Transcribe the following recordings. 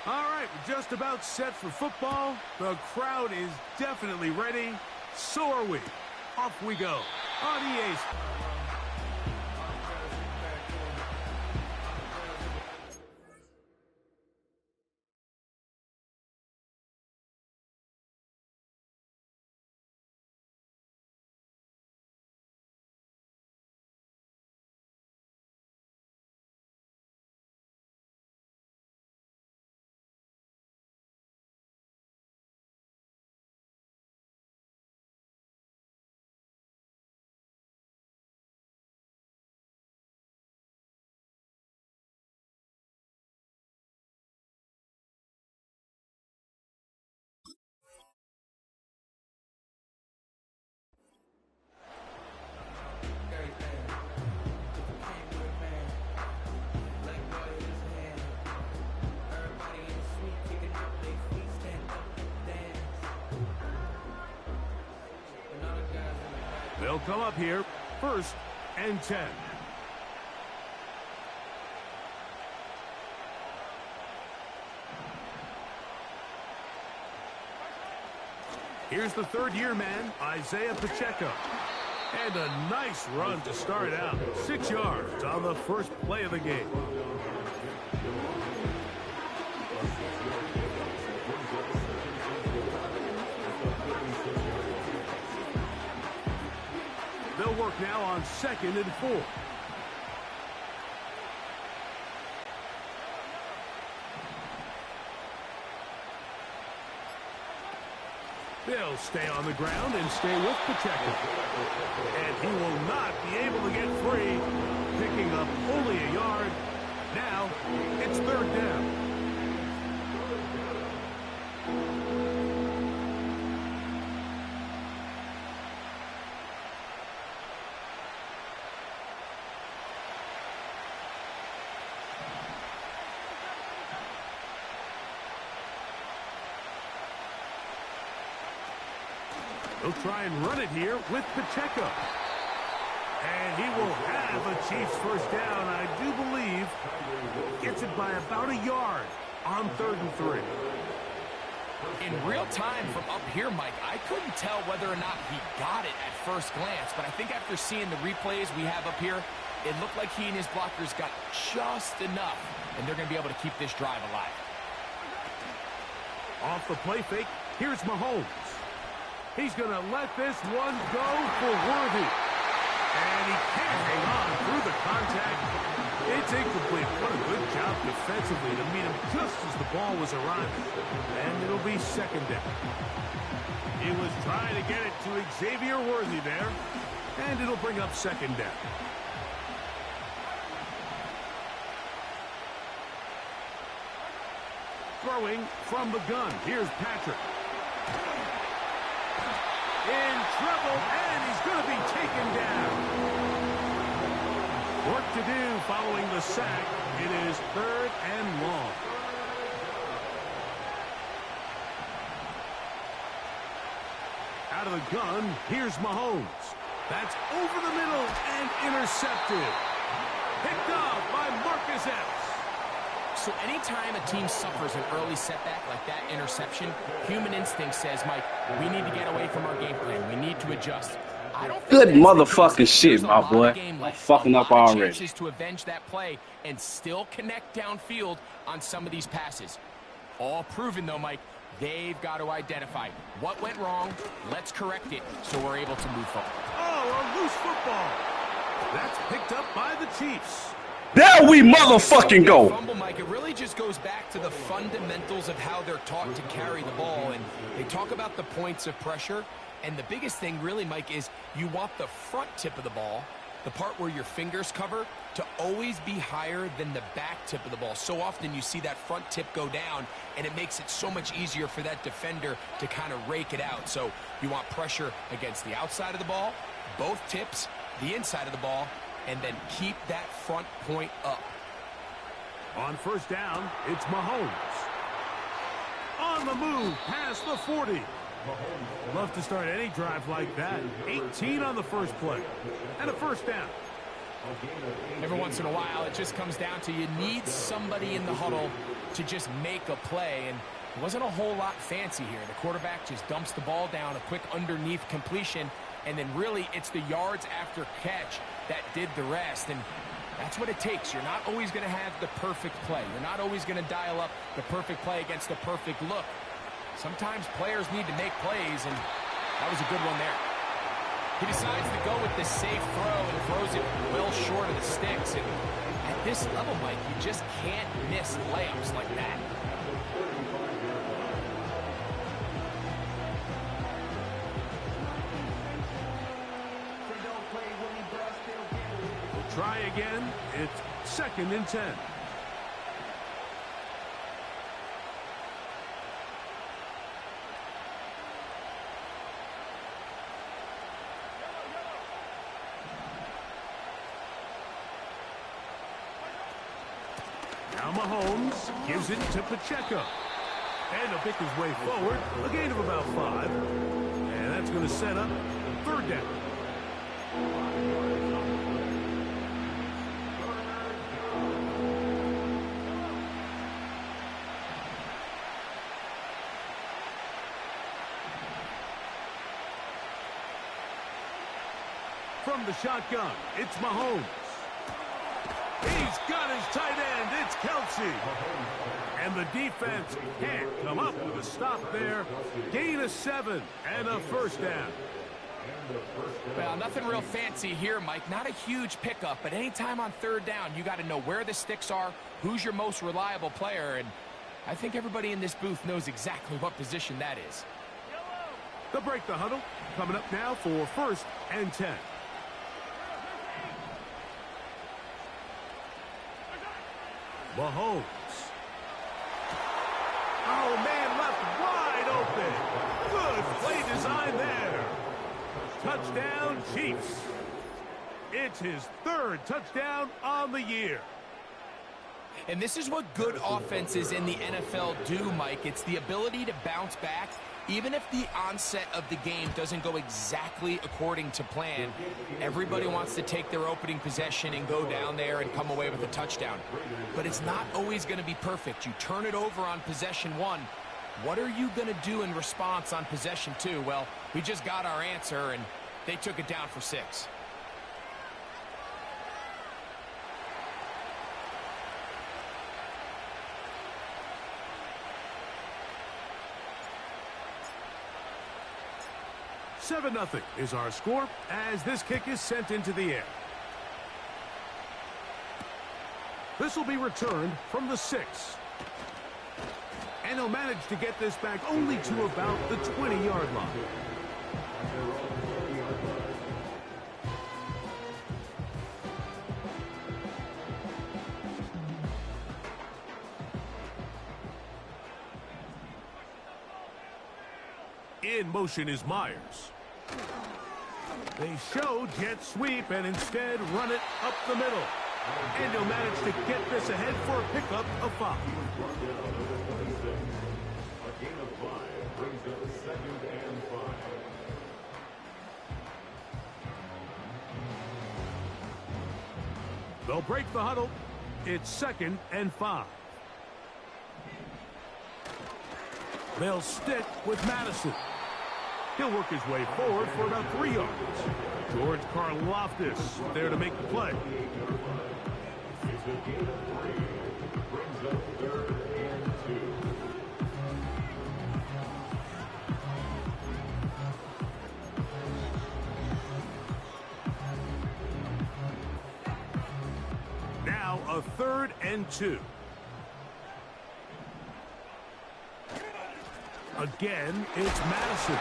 All right, we're just about set for football. The crowd is definitely ready. So are we. Off we go. On EA. They'll come up here, 1st and 10. Here's the third-year man, Isaiah Pacheco. And a nice run to start out. 6 yards on the first play of the game. They'll work now on 2nd and 4. They'll stay on the ground and stay with Pacheco. And he will not be able to get free, picking up only a yard. Now, it's 3rd down. He'll try and run it here with Pacheco. And he will have a Chiefs first down, I do believe. Gets it by about a yard on 3rd and 3. In real time from up here, Mike, I couldn't tell whether or not he got it at first glance, but I think after seeing the replays we have up here, it looked like he and his blockers got just enough, and they're going to be able to keep this drive alive. Off the play fake, here's Mahomes. He's going to let this one go for Worthy. And he can't hang on through the contact. It's incomplete. What a good job defensively to meet him just as the ball was arriving. And it'll be 2nd down. He was trying to get it to Xavier Worthy there. And it'll bring up 2nd down. Throwing from the gun. Here's Patrick. In trouble, and he's going to be taken down. Work to do following the sack. It is 3rd and long. Out of the gun, here's Mahomes. That's over the middle and intercepted. Picked off by Marcus Epps. So anytime a team suffers an early setback like that interception, human instinct says, Mike, we need to get away from our game plan. We need to adjust. I don't Good motherfucking shit, my boy. I'm fucking up already. Chances to avenge that play and still connect downfield on some of these passes. All proven, though, Mike. They've got to identify what went wrong. Let's correct it so we're able to move forward. Oh, a loose football. That's picked up by the Chiefs. There we motherfucking go. Fumble, Mike, it really just goes back to the fundamentals of how they're taught to carry the ball. And they talk about the points of pressure. And the biggest thing really, Mike, is you want the front tip of the ball, the part where your fingers cover, to always be higher than the back tip of the ball. So often you see that front tip go down, and it makes it so much easier for that defender to kind of rake it out. So you want pressure against the outside of the ball, both tips, the inside of the ball, and then keep that front point up. On 1st down, it's Mahomes. On the move, past the 40. Love to start any drive like that. 18 on the first play. And a 1st down. Every once in a while, it just comes down to you need somebody in the huddle to just make a play, and it wasn't a whole lot fancy here. The quarterback just dumps the ball down, a quick underneath completion, and then really it's the yards after catch that did the rest, and that's what it takes. You're not always going to have the perfect play. You're not always going to dial up the perfect play against the perfect look. Sometimes players need to make plays, and that was a good one there. He decides to go with the safe throw and throws it well short of the sticks. And at this level, Mike, you just can't miss layups like that. We'll try again. It's 2nd and 10. Now Mahomes gives it to Pacheco. And he'll pick his way forward. A gain of about 5. And that's going to set up 3rd down. From the shotgun, it's Mahomes. He's got his tight end. It's Kelsey. And the defense can't come up with a stop there. Gain of 7 and a 1st down. Well, nothing real fancy here, Mike. Not a huge pickup, but anytime on 3rd down, you got to know where the sticks are, who's your most reliable player, and I think everybody in this booth knows exactly what position that is. They'll break the huddle. Coming up now for 1st and 10. Mahomes. Oh, man, left wide open. Good play design there. Touchdown, Chiefs. It's his 3rd touchdown on the year. And this is what good offenses in the NFL do, Mike. It's the ability to bounce back. Even if the onset of the game doesn't go exactly according to plan, everybody wants to take their opening possession and go down there and come away with a touchdown. But it's not always going to be perfect. You turn it over on possession 1. What are you going to do in response on possession 2? Well, we just got our answer, and they took it down for 6. $7-0 is our score as this kick is sent into the air. This will be returned from the 6. And he'll manage to get this back only to about the 20-yard line. In motion is Myers. They show jet sweep and instead run it up the middle. And he'll manage to get this ahead for a pickup of 5. A gain of 5 brings up 2nd and 5. They'll break the huddle. It's 2nd and 5. They'll stick with Madison. He'll work his way forward for about 3 yards. George Karlaftis there to make the play. It's a gain of 3. Brings up 3rd and 2. Now a 3rd and 2. Again, it's Madison.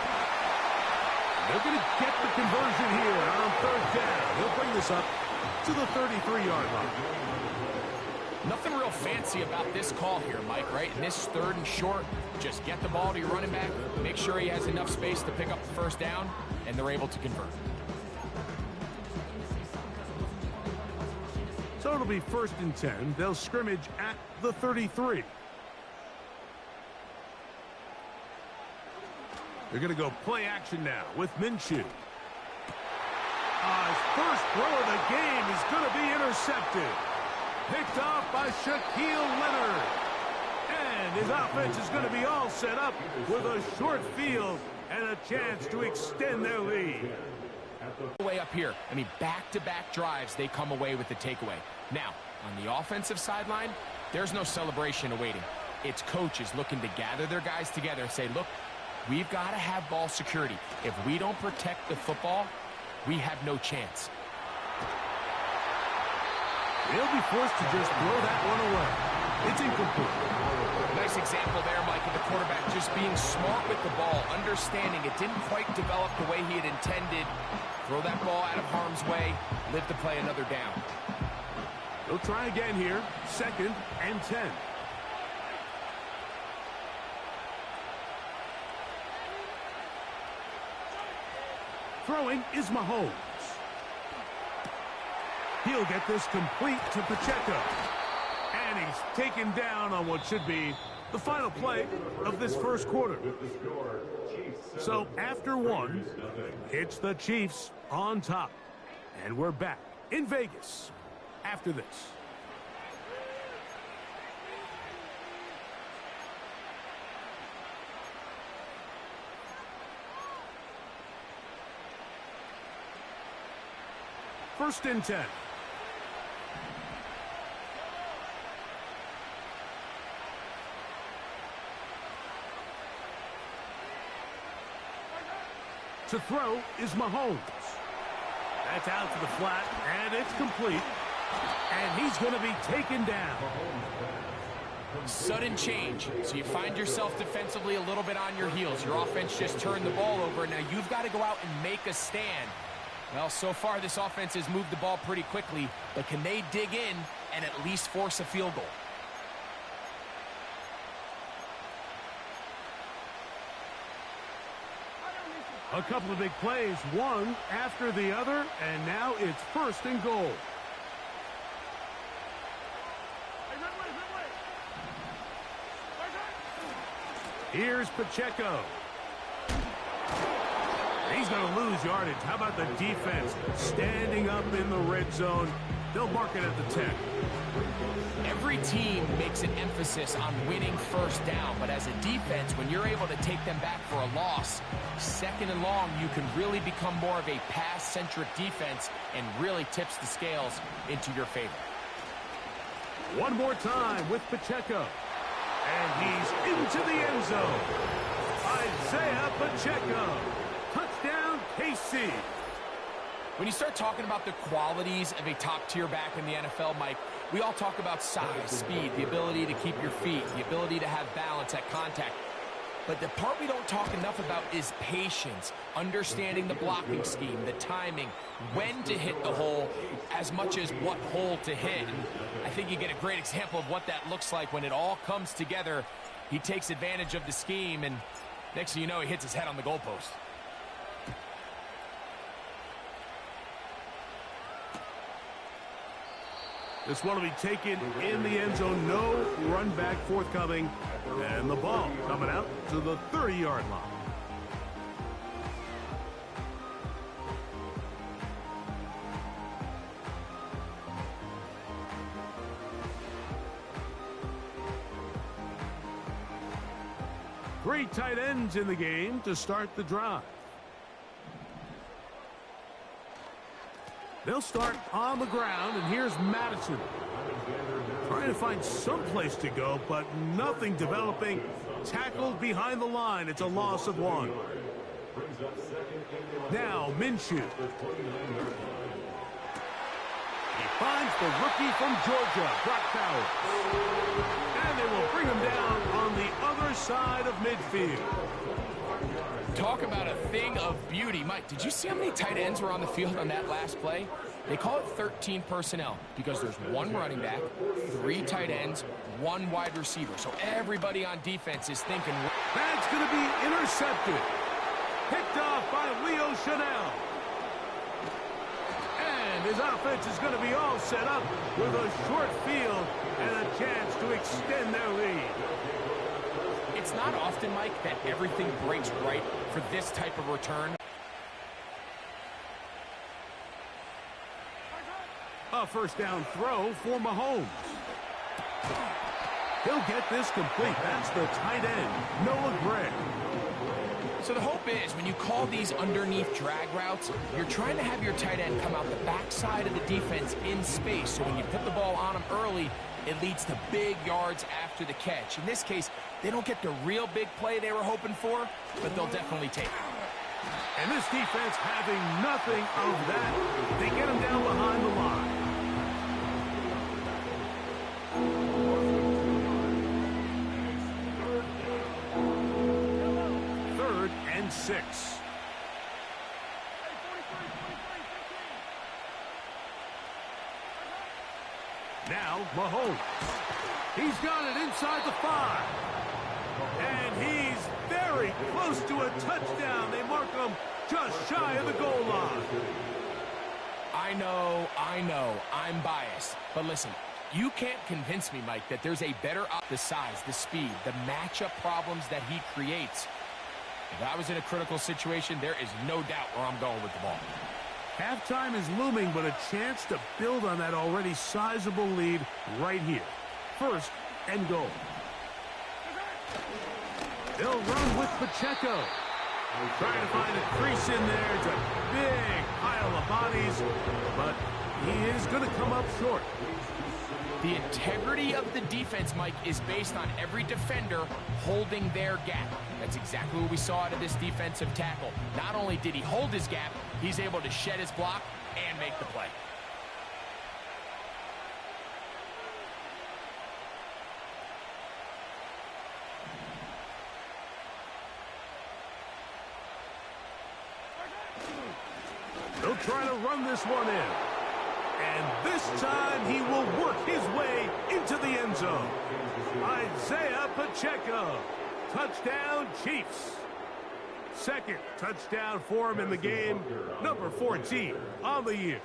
They're going to get the conversion here on 3rd down. He'll bring this up to the 33-yard line. Nothing real fancy about this call here, Mike, right? In this 3rd and short, just get the ball to your running back, make sure he has enough space to pick up the 1st down, and they're able to convert. So it'll be 1st and 10. They'll scrimmage at the 33. They're going to go play action now with Minshew. His first throw of the game is going to be intercepted. Picked off by Shaquille Leonard. And his offense is going to be all set up with a short field and a chance to extend their lead. Way up here. I mean, back-to-back drives, they come away with the takeaway. Now, on the offensive sideline, there's no celebration awaiting. It's coaches looking to gather their guys together and say, look, we've got to have ball security. If we don't protect the football, we have no chance. They'll be forced to just throw that one away. It's incomplete. Nice example there, Mike, of the quarterback just being smart with the ball, understanding it didn't quite develop the way he had intended. Throw that ball out of harm's way, live to play another down. They'll try again here. 2nd and 10. Throwing is Mahomes. He'll get this complete to Pacheco. And he's taken down on what should be the final play of this first quarter. So after one, it's the Chiefs on top. And we're back in Vegas after this. First and 10. To throw is Mahomes. That's out to the flat, and it's complete. And he's going to be taken down. Sudden change. So you find yourself defensively a little bit on your heels. Your offense just turned the ball over. Now you've got to go out and make a stand. Well, so far this offense has moved the ball pretty quickly, but can they dig in and at least force a field goal? A couple of big plays, one after the other, and now it's 1st and goal. Here's Pacheco. He's going to lose yardage. How about the defense standing up in the red zone? They'll mark it at the 10. Every team makes an emphasis on winning first down, but as a defense, when you're able to take them back for a loss, 2nd and long, you can really become more of a pass-centric defense and really tips the scales into your favor. One more time with Pacheco. And he's into the end zone. Isaiah Pacheco. Touchdown, KC. When you start talking about the qualities of a top-tier back in the NFL, Mike, we all talk about size, speed, the ability to keep your feet, the ability to have balance at contact. But the part we don't talk enough about is patience, understanding the blocking scheme, the timing, when to hit the hole, as much as what hole to hit. And I think you get a great example of what that looks like when it all comes together. He takes advantage of the scheme, and next thing you know, he hits his head on the goalpost. This one will be taken in the end zone. No run back forthcoming. And the ball coming out to the 30-yard line. Three tight ends in the game to start the drive. They'll start on the ground, and here's Madison. Trying to find some place to go, but nothing developing. Tackled behind the line. It's a loss of 1. Now, Minshew. He finds the rookie from Georgia, Brock Bowers. And they will bring him down on the other side of midfield. Talk about a thing of beauty. Mike, did you see how many tight ends were on the field on that last play? They call it 13 personnel because there's 1 running back, 3 tight ends, 1 wide receiver. So everybody on defense is thinking. That's going to be intercepted. Picked off by Leo Chanel. And his offense is going to be all set up with a short field and a chance to extend their lead. It's not often, Mike, that everything breaks right for this type of return. A first down throw for Mahomes. He'll get this complete. That's the tight end, Noah Gray. So the hope is when you call these underneath drag routes, you're trying to have your tight end come out the backside of the defense in space. So when you put the ball on him early, it leads to big yards after the catch. In this case, they don't get the real big play they were hoping for, but they'll definitely take it. And this defense having nothing of that, they get him down behind the line. Third and 6. Now Mahomes. He's got it inside the 5. And he's very close to a touchdown. They mark him just shy of the goal line. I know, I'm biased. But listen, you can't convince me, Mike, that there's a better the size, the speed, the matchup problems that he creates. If I was in a critical situation, there is no doubt where I'm going with the ball. Halftime is looming, but a chance to build on that already sizable lead right here. First and goal. They'll run with Pacheco. Trying to find a crease in there. It's a big pile of bodies, but he is going to come up short. The integrity of the defense, Mike, is based on every defender holding their gap. That's exactly what we saw out of this defensive tackle. Not only did he hold his gap, he's able to shed his block and make the play. They'll try to run this one in. And this time he will work his way into the end zone. Isaiah Pacheco. Touchdown, Chiefs. Second touchdown for him in the game. Number 14 on the year.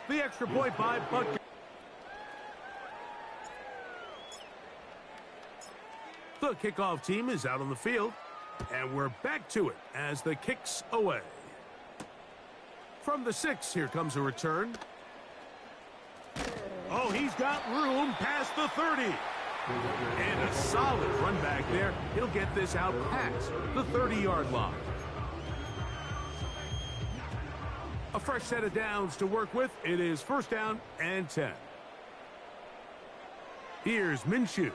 The extra point by Buck. The kickoff team is out on the field. And we're back to it as the kick's away. From the 6, here comes a return. Oh, he's got room past the 30. And a solid run back there. He'll get this out past the 30-yard line. A fresh set of downs to work with. It is first down and 10. Here's Minshew.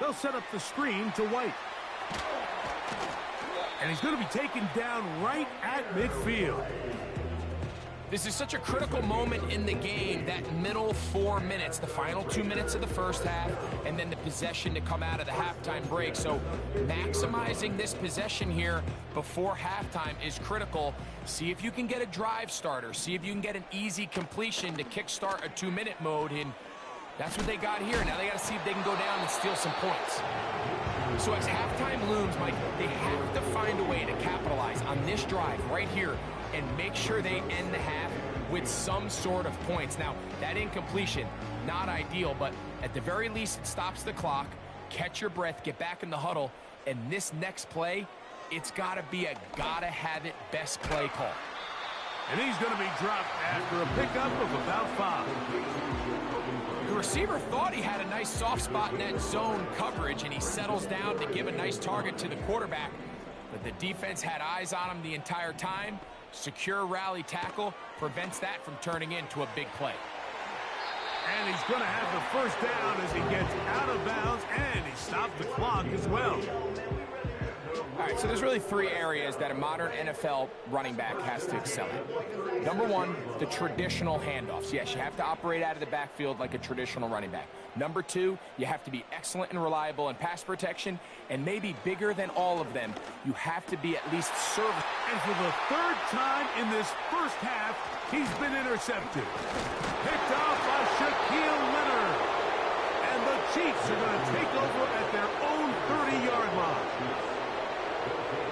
They'll set up the screen to White. And he's going to be taken down right at midfield. This is such a critical moment in the game, that middle 4 minutes, the final 2 minutes of the first half, and then the possession to come out of the halftime break. So maximizing this possession here before halftime is critical. See if you can get a drive starter. See if you can get an easy completion to kickstart a 2-minute mode. And that's what they got here. Now they got to see if they can go down and steal some points. So as halftime looms, Mike, they have to find a way to capitalize on this drive right here and make sure they end the half with some sort of points. Now, that incompletion, not ideal, but at the very least, it stops the clock. Catch your breath, get back in the huddle, and this next play, it's got to be a gotta-have-it best play call. And he's going to be dropped after a pickup of about 5. The receiver thought he had a nice soft spot in that zone coverage, and he settles down to give a nice target to the quarterback. But the defense had eyes on him the entire time. Secure rally tackle prevents that from turning into a big play. And he's going to have the first down as he gets out of bounds, and he stopped the clock as well. All right, so there's really 3 areas that a modern NFL running back has to excel at. Number 1, the traditional handoffs. Yes, you have to operate out of the backfield like a traditional running back. Number 2, you have to be excellent and reliable in pass protection, and maybe bigger than all of them, you have to be at least serviceable. And for the 3rd time in this first half, he's been intercepted. Picked off by Shaquille Leonard. And the Chiefs are going to take over at their own 30-yard line.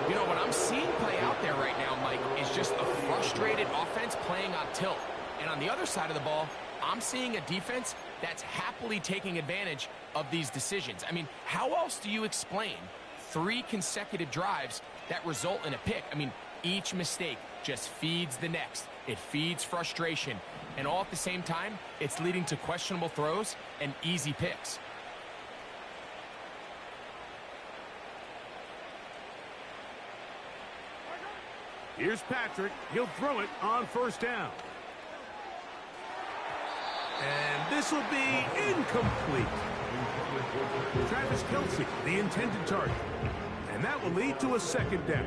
You know, what I'm seeing play out there right now, Mike, is just a frustrated offense playing on tilt. And on the other side of the ball, I'm seeing a defense that's happily taking advantage of these decisions. I mean, how else do you explain 3 consecutive drives that result in a pick? I mean, Each mistake just feeds the next. It feeds frustration. And all at the same time, it's leading to questionable throws and easy picks. Here's Patrick. He'll throw it on first down. And this will be incomplete. Travis Kelce, the intended target. And that will lead to a second down.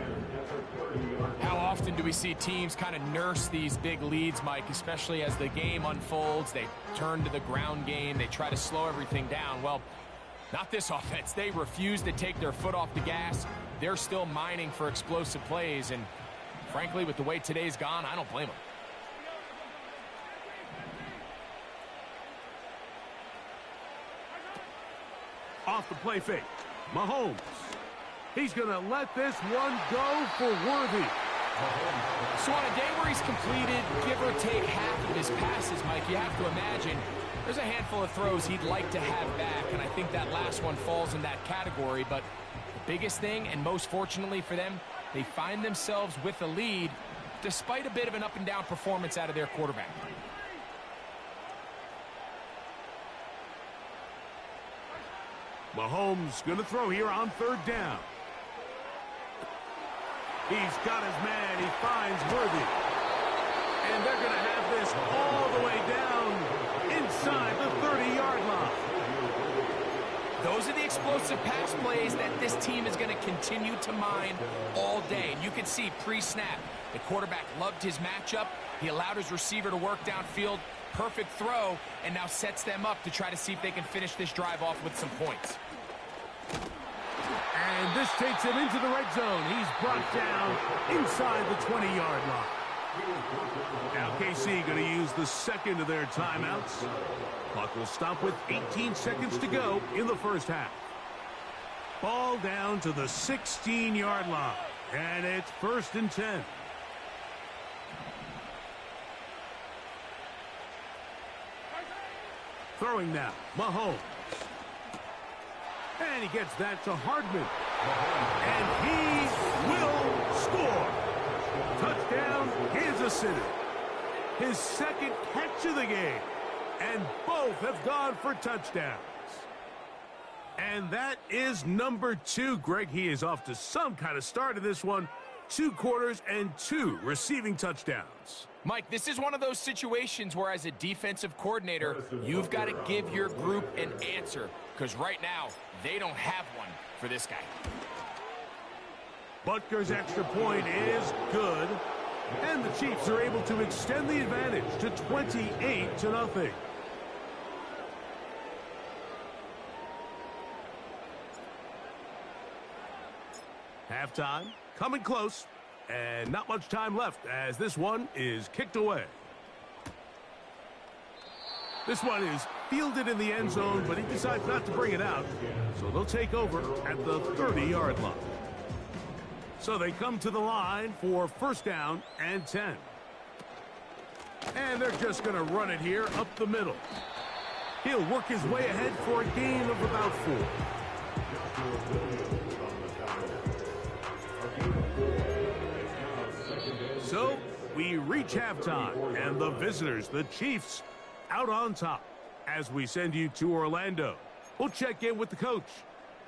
How often do we see teams kind of nurse these big leads, Mike, especially as the game unfolds? They turn to the ground game. They try to slow everything down. Well, not this offense. They refuse to take their foot off the gas. They're still mining for explosive plays. And frankly, with the way today's gone, I don't blame them. Off the play fake, Mahomes. He's going to let this one go for Worthy. So on a day where he's completed, give or take half of his passes, Mike, you have to imagine there's a handful of throws he'd like to have back, and I think that last one falls in that category. But the biggest thing, and most fortunately for them, they find themselves with a lead despite a bit of an up-and-down performance out of their quarterback. Mahomes going to throw here on third down. He's got his man. He finds Worthy. And they're going to have this all the way down inside the 30-yard line. Those are the explosive pass plays that this team is going to continue to mine all day. And you can see pre-snap, the quarterback loved his matchup. He allowed his receiver to work downfield. Perfect throw, and now sets them up to try to see if they can finish this drive off with some points. And this takes him into the red zone. He's brought down inside the 20-yard line. Now KC going to use the second of their timeouts. Clock will stop with 18 seconds to go in the first half. Ball down to the 16-yard line. And it's 1st and 10. Throwing now, Mahomes. And he gets that to Hardman. And he will score. Touchdown, Kansas City. His second catch of the game. And both have gone for touchdowns. And that is number 2, Greg. He is off to some kind of start in this one. 2 quarters and 2 receiving touchdowns. Mike, this is one of those situations where as a defensive coordinator, you've got to give your group an answer. Because right now, they don't have one for this guy. Butker's extra point is good. And the Chiefs are able to extend the advantage to 28-0. Halftime coming close, and not much time left as this one is kicked away. This one is fielded in the end zone, but he decides not to bring it out, so they'll take over at the 30-yard line. So they come to the line for 1st down and 10. And they're just going to run it here up the middle. He'll work his way ahead for a gain of about 4. So we reach halftime, and the visitors, the Chiefs, out on top. As we send you to Orlando, we'll check in with the coach.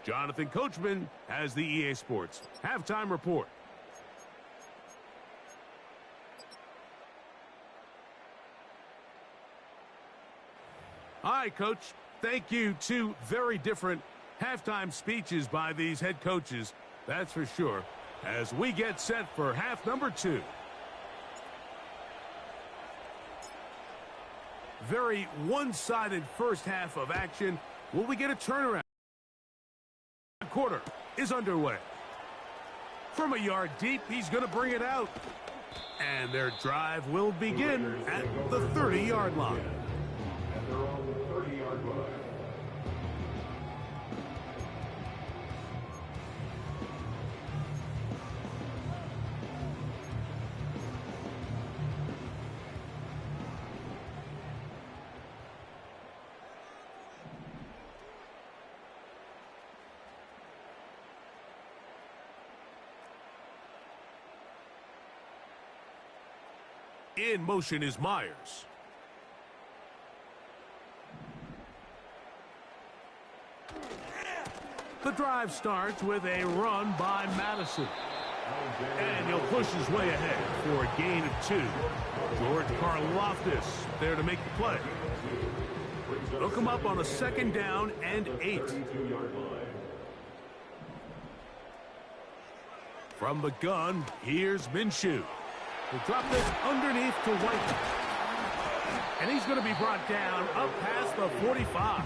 Jonathan Coachman has the EA Sports halftime report. Hi, Coach. Thank you. 2 very different halftime speeches by these head coaches, that's for sure, as we get set for half number 2. Very one-sided first half of action. Will we get a turnaround? The quarter is underway. From a yard deep, he's going to bring it out. And their drive will begin at the 30-yard line. And they're on the 30-yard line. In motion is Myers. The drive starts with a run by Madison. And he'll push his way ahead for a gain of 2. George Karlaftis there to make the play. They'll come up on a 2nd down and 8. From the gun, here's Minshew. He'll drop this underneath to White. And he's going to be brought down up past the 45.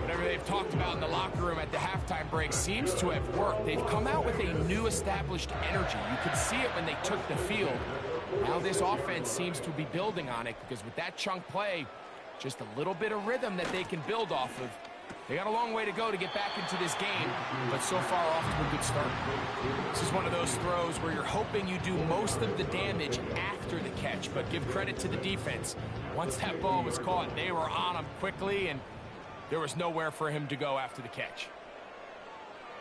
Whatever they've talked about in the locker room at the halftime break seems to have worked. They've come out with a new established energy. You could see it when they took the field. Now this offense seems to be building on it because with that chunk play, just a little bit of rhythm that they can build off of. They got a long way to go to get back into this game, but so far off to a good start. This is one of those throws where you're hoping you do most of the damage after the catch, but give credit to the defense. Once that ball was caught, they were on him quickly, and there was nowhere for him to go after the catch.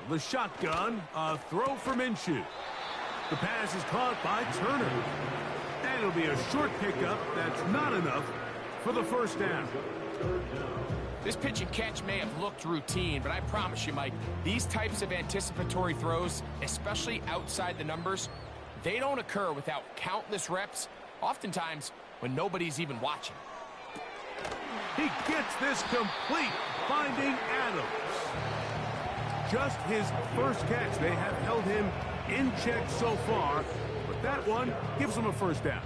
The shotgun, a throw for Minshew. The pass is caught by Turner. And it'll be a short pickup that's not enough for the 1st down. This pitch and catch may have looked routine, but I promise you, Mike, these types of anticipatory throws, especially outside the numbers, they don't occur without countless reps, oftentimes when nobody's even watching. He gets this complete, finding Adams. Just his 1st catch. They have held him in check so far, but that one gives him a 1st down.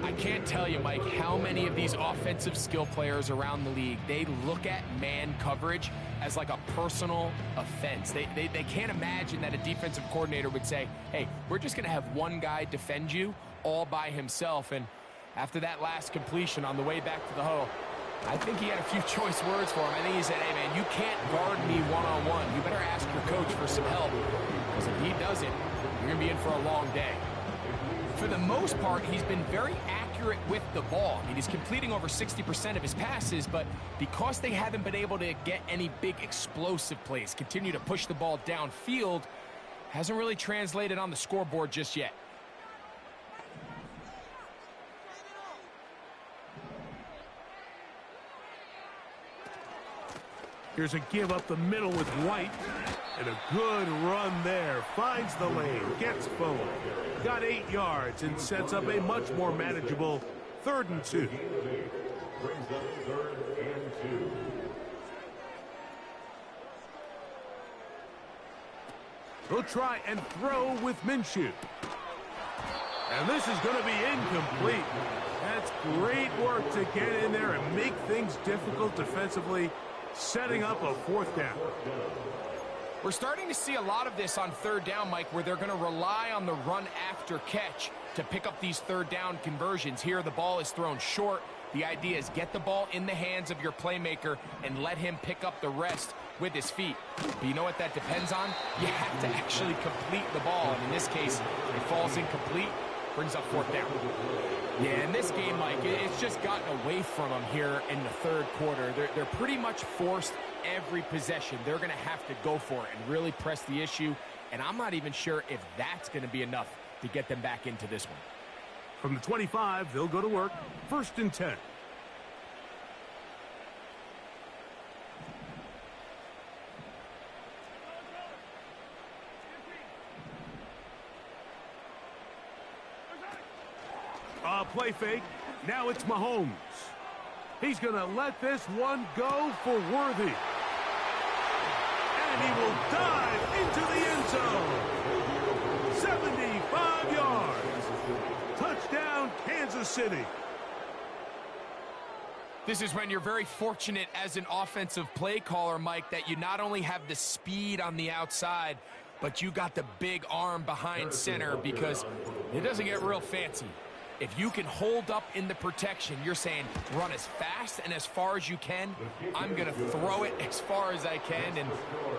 I can't tell you, Mike, how many of these offensive skill players around the league, they look at man coverage as like a personal offense. They can't imagine that a defensive coordinator would say, hey, we're just going to have one guy defend you all by himself. And after that last completion on the way back to the huddle, I think he had a few choice words for him. I think he said, hey, man, you can't guard me one-on-one. You better ask your coach for some help, because if he doesn't, you're going to be in for a long day. For the most part, he's been very accurate with the ball. I mean, he's completing over 60% of his passes, but because they haven't been able to get any big explosive plays, continue to push the ball downfield, hasn't really translated on the scoreboard just yet. Here's a give up the middle with White. And a good run there. Finds the lane. Gets forward. Got 8 yards and sets up a much more manageable 3rd and 2. Brings up 3rd and 2. He'll try and throw with Minshew. And this is going to be incomplete. That's great work to get in there and make things difficult defensively, setting up a 4th down. We're starting to see a lot of this on 3rd down, Mike, where they're going to rely on the run after catch to pick up these 3rd down conversions. Here, the ball is thrown short. The idea is get the ball in the hands of your playmaker and let him pick up the rest with his feet. But you know what that depends on? You have to actually complete the ball. And in this case, it falls incomplete, brings up 4th down. Yeah, in this game, Mike, it's just gotten away from them here in the 3rd quarter. They're pretty much forced every possession. They're going to have to go for it and really press the issue. And I'm not even sure if that's going to be enough to get them back into this one. From the 25, they'll go to work. 1st and 10. Play fake. Now it's Mahomes. He's going to let this one go for Worthy. And he will dive into the end zone. 75 yards. Touchdown, Kansas City. This is when you're very fortunate as an offensive play caller, Mike, that you not only have the speed on the outside, but you got the big arm behind center, because it doesn't get real fancy. If you can hold up in the protection, you're saying run as fast and as far as you can. I'm going to throw it as far as I can. And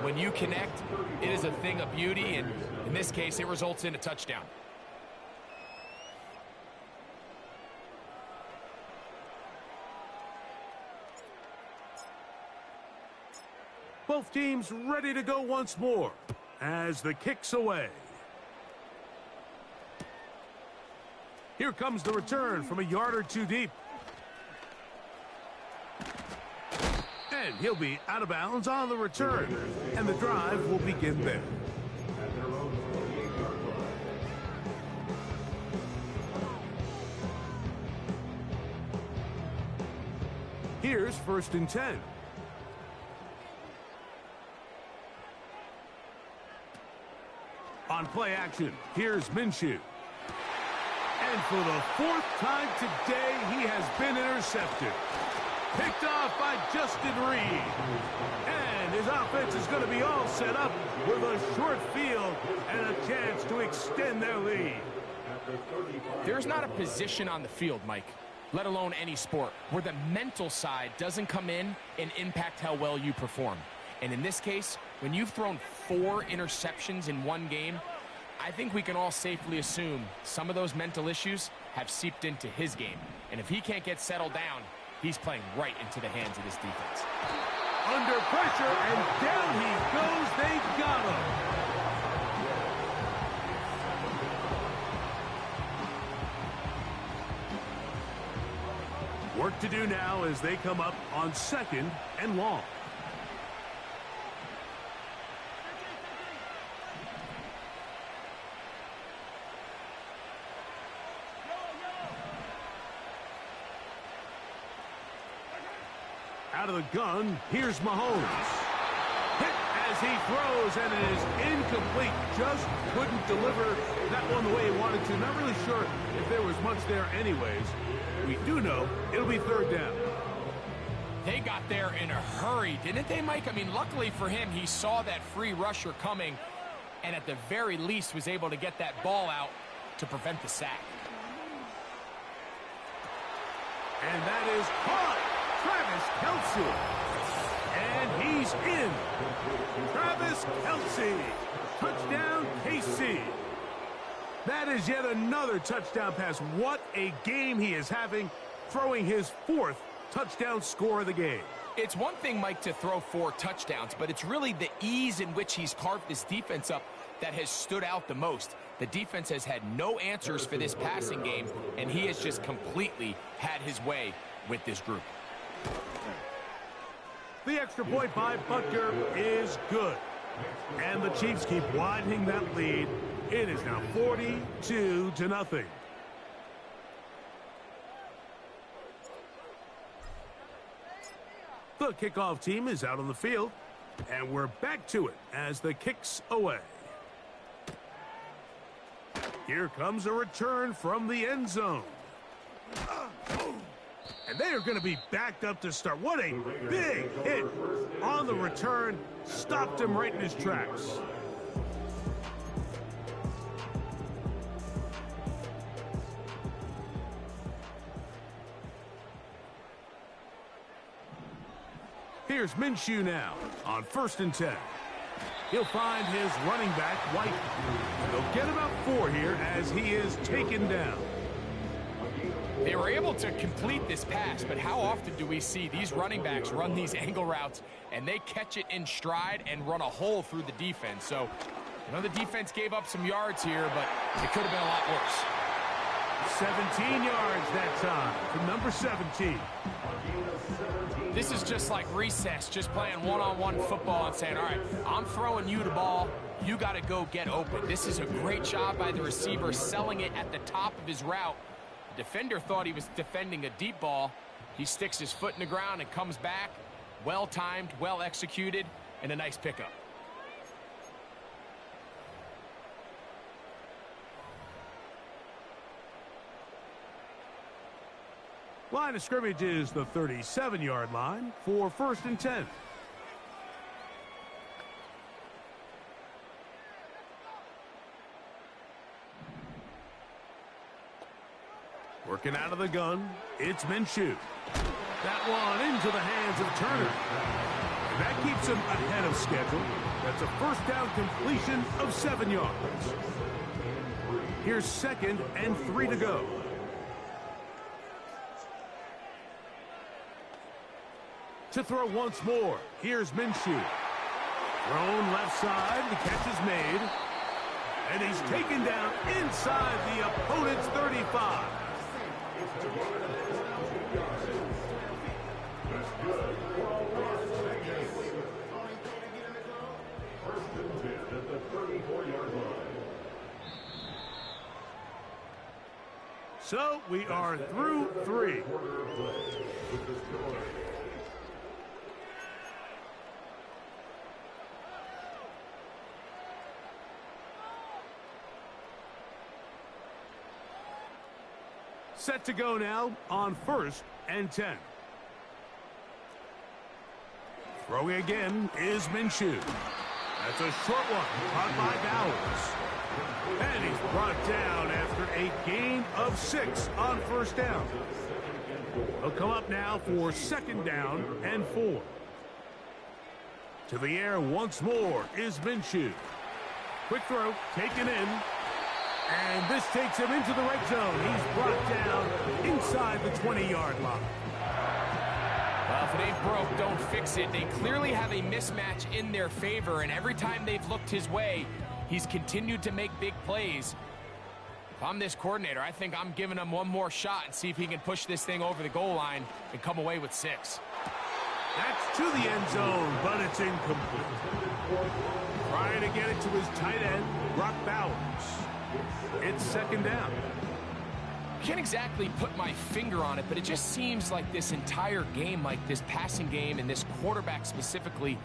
when you connect, it is a thing of beauty. And in this case, it results in a touchdown. Both teams ready to go once more as the kick's away. Here comes the return from a yard or two deep. And he'll be out of bounds on the return. And the drive will begin there. Here's 1st and 10. On play action, here's Minshew. And for the 4th time today, he has been intercepted. Picked off by Justin Reed. And his offense is going to be all set up with a short field and a chance to extend their lead. There's not a position on the field, Mike, let alone any sport, where the mental side doesn't come in and impact how well you perform. And in this case, when you've thrown 4 interceptions in one game, I think we can all safely assume some of those mental issues have seeped into his game. And if he can't get settled down, he's playing right into the hands of this defense. Under pressure, and down he goes. They got him. Work to do now as they come up on 2nd and long. Out of the gun, here's Mahomes. Hit as he throws, and it is incomplete. Just couldn't deliver that one the way he wanted to. Not really sure if there was much there anyways. We do know it'll be 3rd down. They got there in a hurry, didn't they, Mike? I mean, luckily for him, he saw that free rusher coming, and at the very least was able to get that ball out to prevent the sack. And that is caught. Travis Kelce. And he's in. Travis Kelce. Touchdown, KC. That is yet another touchdown pass. What a game he is having, throwing his 4th touchdown score of the game. It's one thing, Mike, to throw 4 touchdowns, but it's really the ease in which he's carved this defense up that has stood out the most. The defense has had no answers for this passing game, and he has just completely had his way with this group. The extra point by Butker is good. And the Chiefs keep widening that lead. It is now 42-0. The kickoff team is out on the field. And we're back to it as the kick's away. Here comes a return from the end zone. And they are going to be backed up to start. What a big hit on the return. Stopped him right in his tracks. Here's Minshew now on 1st and 10. He'll find his running back, White. They'll get about 4 here as he is taken down. They were able to complete this pass, but how often do we see these running backs run these angle routes and they catch it in stride and run a hole through the defense? So, I know the defense gave up some yards here, but it could have been a lot worse. 17 yards that time from number 17. This is just like recess, just playing one-on-one football and saying, all right, I'm throwing you the ball. You got to go get open. This is a great job by the receiver selling it at the top of his route. The defender thought he was defending a deep ball. He sticks his foot in the ground and comes back. Well-timed, well-executed, and a nice pickup. Line of scrimmage is the 37-yard line for 1st and 10. Working out of the gun, it's Minshew. That one into the hands of Turner. And that keeps him ahead of schedule. That's a 1st down completion of 7 yards. Here's 2nd and 3 to go. To throw once more, here's Minshew. Thrown left side, the catch is made. And he's taken down inside the opponent's 35. So we are through 3. Set to go now on 1st and 10. Throwing again is Minshew. That's a short one, caught by Bowers. And he's brought down after a gain of 6 on 1st down. He'll come up now for 2nd down and 4. To the air once more is Minshew. Quick throw, taken in. And this takes him into the red zone. He's brought down inside the 20-yard line. Well, if it ain't broke, don't fix it. They clearly have a mismatch in their favor, and every time they've looked his way, he's continued to make big plays. If I'm this coordinator, I think I'm giving him one more shot and see if he can push this thing over the goal line and come away with 6. That's to the end zone, but it's incomplete. Trying to get it to his tight end, Brock Bowers. It's 2nd down. I can't exactly put my finger on it, but it just seems like this entire game, like this passing game and this quarterback specifically,